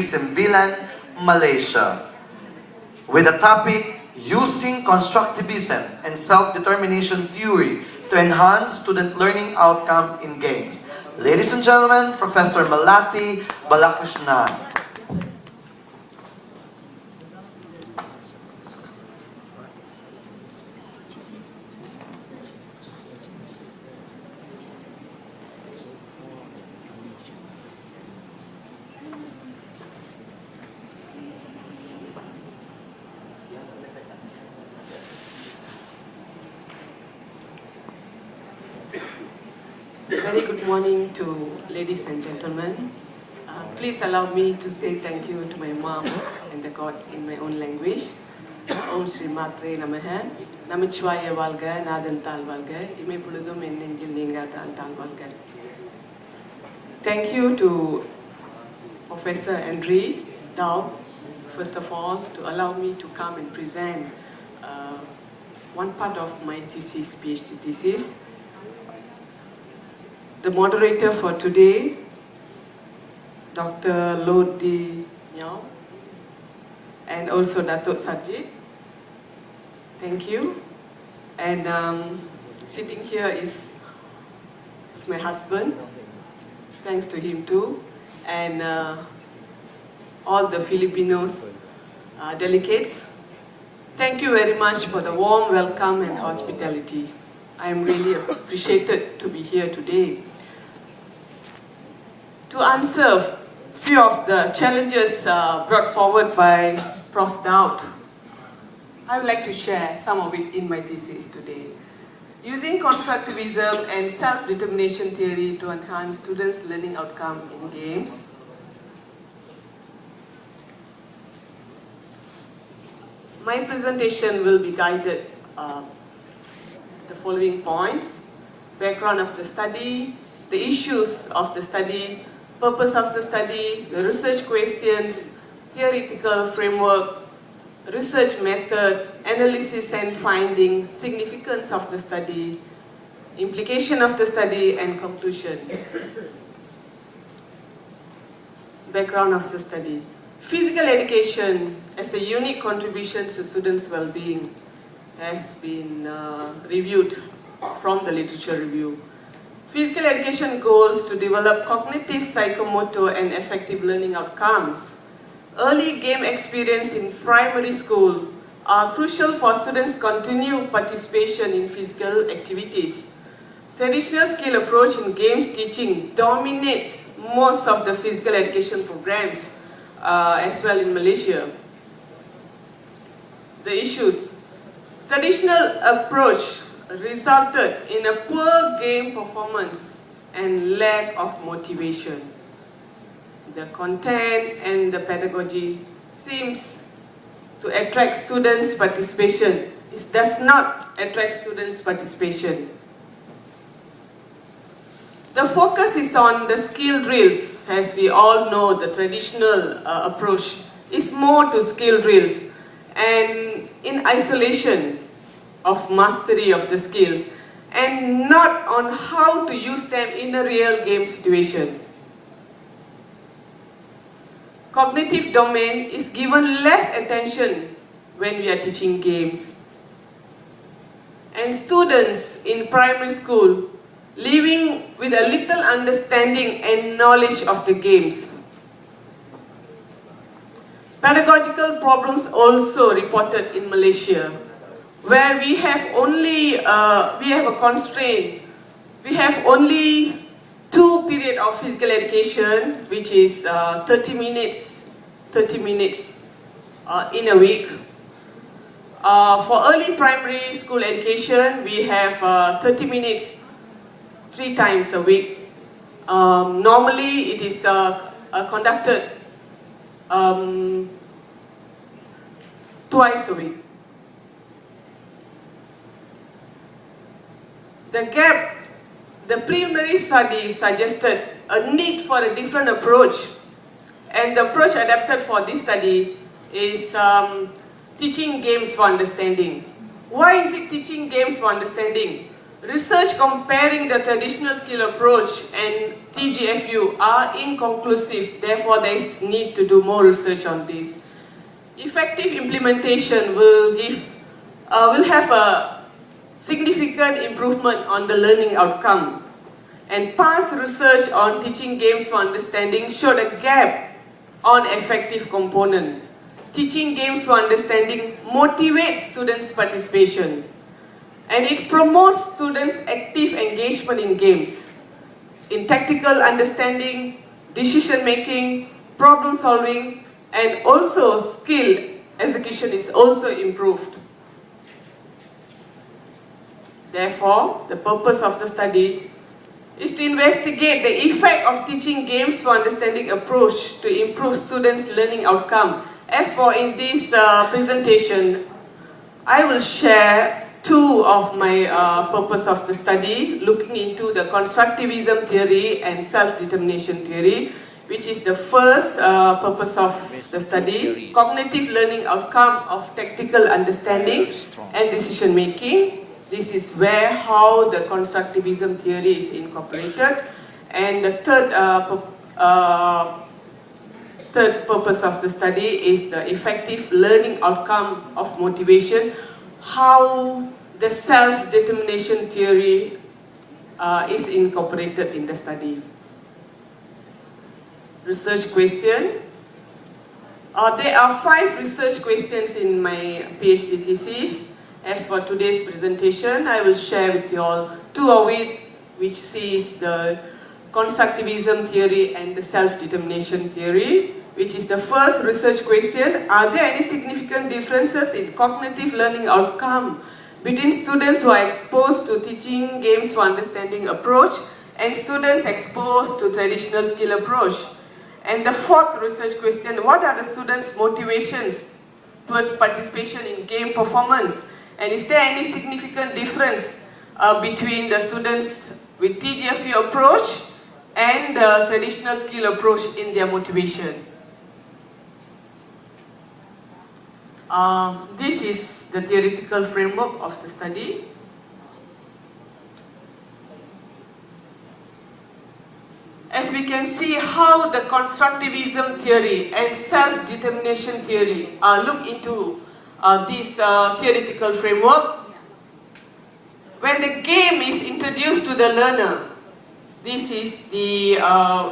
Sembilan, Malaysia, with the topic Using Constructivism and Self-Determination Theory to Enhance Student Learning Outcome in Games. Ladies and gentlemen, Professor Malati Balakrishnan. Very good morning to ladies and gentlemen. Please allow me to say thank you to my mom and the God in my own language. Om Shri Matre Namaha, Namichvaya Valga, Nadan Tal Valga, Ime Puludum and Nengil Ninga Tal Valga. Thank you to Professor Andre Dow, first of all, to allow me to come and present one part of my thesis, PhD thesis. The moderator for today, Dr. Lodi Miao, and also Datuk Sajid. Thank you. And sitting here is my husband. Thanks to him too. And all the Filipinos delegates. Thank you very much for the warm welcome and hospitality. I am really appreciated to be here today. To answer a few of the challenges brought forward by Prof. Daud, I would like to share some of it in my thesis today. Using constructivism and self-determination theory to enhance students' learning outcome in games. My presentation will be guided the following points: background of the study, the issues of the study, purpose of the study, the research questions, theoretical framework, research method, analysis and finding, significance of the study, implication of the study, and conclusion. Background of the study. Physical education as a unique contribution to students' well-being has been reviewed from the literature review. Physical education goals to develop cognitive, psychomotor, and effective learning outcomes. Early game experience in primary school are crucial for students' continued participation in physical activities. Traditional skill approach in games teaching dominates most of the physical education programs as well in Malaysia. The issues. Traditional approach resulted in a poor game performance and lack of motivation. The content and the pedagogy seems to attract students' participation. It does not attract students' participation. The focus is on the skill drills. As we all know, the traditional approach is more to skill drills and in isolation of mastery of the skills, and not on how to use them in a real game situation. Cognitive domain is given less attention when we are teaching games. And students in primary school living with a little understanding and knowledge of the games. Pedagogical problems also reported in Malaysia, where we have only, we have a constraint. We have only 2 periods of physical education, which is 30 minutes in a week. For early primary school education, we have 30 minutes 3 times a week. Normally, it is conducted twice a week. The gap, the preliminary study suggested a need for a different approach, and the approach adapted for this study is teaching games for understanding. Why is it teaching games for understanding? Research comparing the traditional skill approach and TGFU are inconclusive, therefore there is need to do more research on this. Effective implementation will have a significant improvement on the learning outcome. And past research on teaching games for understanding showed a gap on effective component. Teaching games for understanding motivates students' participation, and it promotes students' active engagement in games, in tactical understanding, decision making, problem solving, and also skill execution is also improved. Therefore, the purpose of the study is to investigate the effect of teaching games for understanding approach to improve students' learning outcome. As for in this presentation, I will share two of my purpose of the study, looking into the constructivism theory and self-determination theory, which is the first purpose of the study, cognitive learning outcome of tactical understanding and decision making. This is where how the constructivism theory is incorporated. And the third purpose of the study is the effective learning outcome of motivation, how the self-determination theory is incorporated in the study. Research question. There are 5 research questions in my PhD thesis. As for today's presentation, I will share with you all 2 of it, which sees the constructivism theory and the self-determination theory, which is the first research question. Are there any significant differences in cognitive learning outcome between students who are exposed to teaching games for understanding approach and students exposed to traditional skill approach? And the fourth research question, what are the students' motivations towards participation in game performance? And is there any significant difference between the students with TGFU approach and the traditional skill approach in their motivation? This is the theoretical framework of the study. As we can see how the constructivism theory and self-determination theory look into this theoretical framework. When the game is introduced to the learner, this is the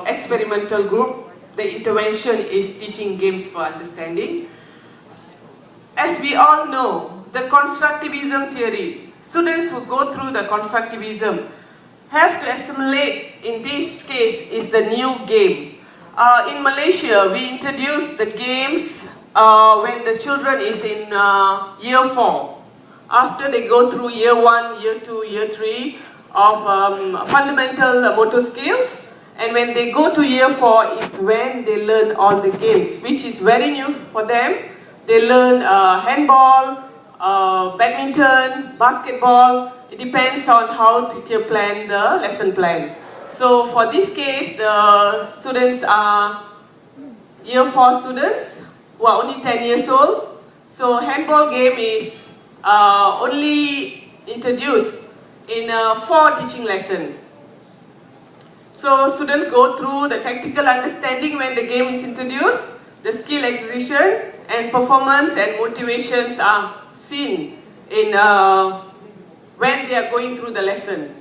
experimental group. The intervention is teaching games for understanding. As we all know, the constructivism theory, students who go through the constructivism have to assimilate, in this case, is the new game. In Malaysia, we introduced the games when the children is in year 4. After they go through year 1, year 2, year 3 of fundamental motor skills, and when they go to year 4 is when they learn all the games, which is very new for them. They learn handball, badminton, basketball. It depends on how teacher plan the lesson plan. So for this case, the students are year 4 students who are only 10 years old. So handball game is only introduced in 4 teaching lesson. So students go through the tactical understanding when the game is introduced, the skill execution and performance and motivations are seen in when they are going through the lesson.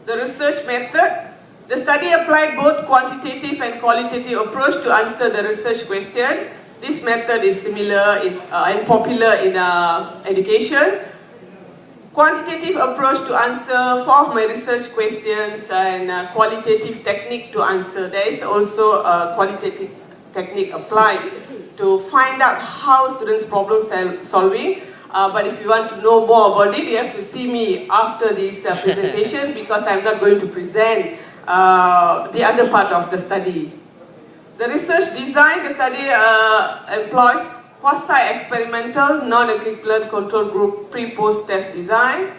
The research method. The study applied both quantitative and qualitative approach to answer the research question. This method is similar and popular in education. Quantitative approach to answer 4 of my research questions and qualitative technique to answer. There is also a qualitative technique applied to find out how students' problem solving. But if you want to know more about it, you have to see me after this presentation because I'm not going to present the other part of the study. The research design, the study employs quasi-experimental, non-equivalent control group pre-post test design.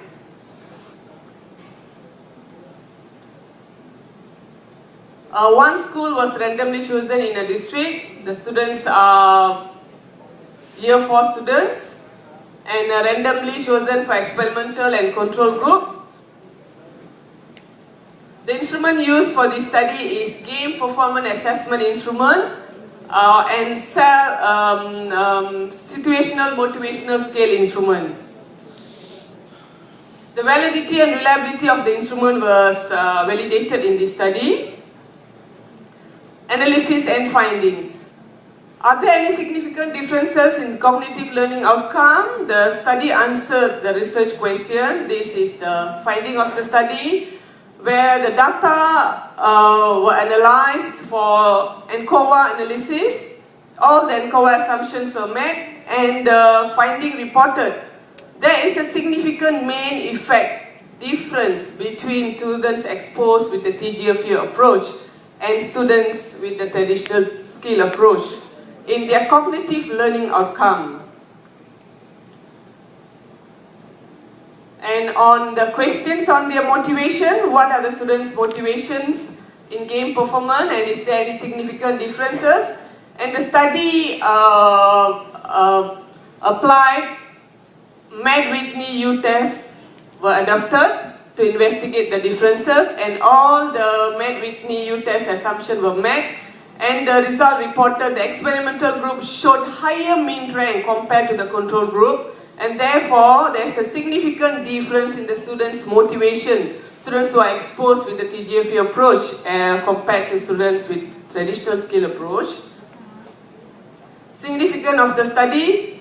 One school was randomly chosen in a district. The students are year 4 students. and randomly chosen for experimental and control group. The instrument used for this study is Game Performance Assessment Instrument and Situational Motivational Scale Instrument. The validity and reliability of the instrument was validated in this study. Analysis and findings. Are there any significant differences in cognitive learning outcome? The study answered the research question. This is the finding of the study, where the data were analyzed for ANCOVA analysis. All the ANCOVA assumptions were met, and the finding reported there is a significant main effect difference between students exposed with the TGFU approach and students with the traditional skill approach in their cognitive learning outcome. And on the questions on their motivation, what are the students' motivations in game performance, and is there any significant differences? And the study applied Med-Whitney U tests were adopted to investigate the differences, and all the Med-Whitney U test assumptions were met, and the result reported the experimental group showed higher mean rank compared to the control group, and therefore there is a significant difference in the students' motivation. Students who are exposed with the TGFU approach compared to students with traditional skill approach. Significance of the study,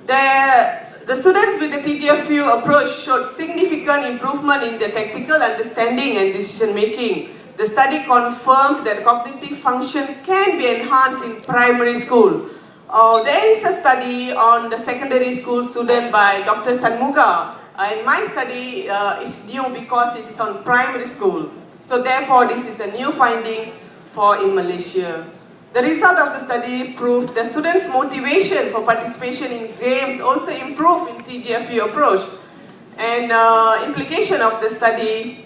the students with the TGFU approach showed significant improvement in their tactical understanding and decision making. The study confirmed that cognitive function can be enhanced in primary school. There is a study on the secondary school student by Dr. Sanmuga, and my study is new because it is on primary school. So therefore this is a new findings for in Malaysia. The result of the study proved that students' motivation for participation in games also improved in TGFU approach. And implication of the study,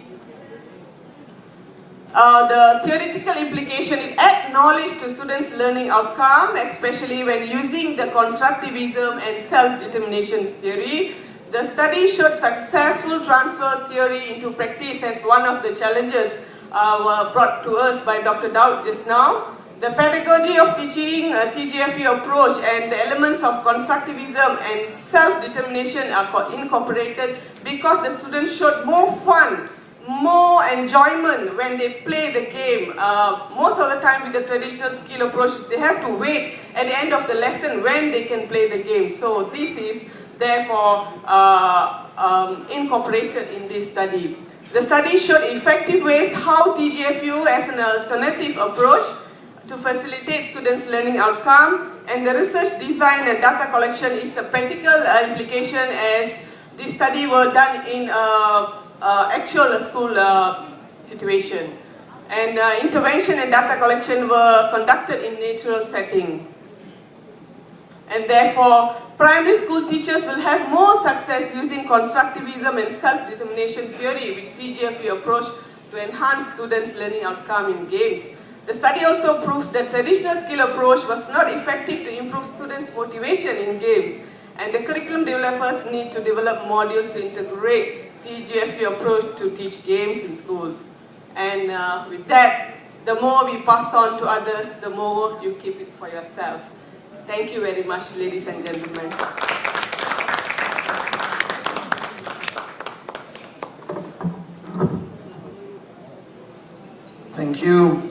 the theoretical implication, it adds knowledge to students' learning outcome, especially when using the constructivism and self-determination theory. The study showed successful transfer theory into practice as one of the challenges were brought to us by Dr. Daud just now. The pedagogy of teaching TGFU approach and the elements of constructivism and self-determination are incorporated because the students showed more fun, more enjoyment when they play the game. Most of the time with the traditional skill approaches, they have to wait at the end of the lesson when they can play the game. So this is therefore incorporated in this study. The study showed effective ways how TGFU as an alternative approach to facilitate students' learning outcome, and the research design and data collection is a practical implication as this study were done in actual school situation, and intervention and data collection were conducted in natural setting, and therefore primary school teachers will have more success using constructivism and self-determination theory with TGFU approach to enhance students' learning outcome in games. The study also proved that traditional skill approach was not effective to improve students' motivation in games, and the curriculum developers need to develop modules to integrate TGFU approach to teach games in schools. And with that, the more we pass on to others, the more you keep it for yourself. Thank you very much, ladies and gentlemen. Thank you,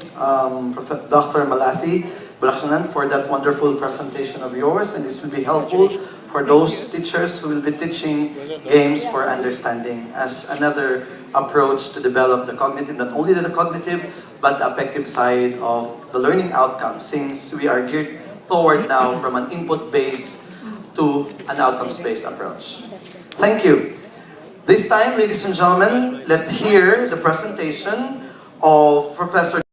Dr. Malathi Bulakshanan, for that wonderful presentation of yours, and this will be helpful for those teachers who will be teaching games for understanding as another approach to develop the cognitive, not only the cognitive, but the affective side of the learning outcome, since we are geared toward now from an input-based to an outcomes-based approach. Thank you. This time, ladies and gentlemen, let's hear the presentation of Professor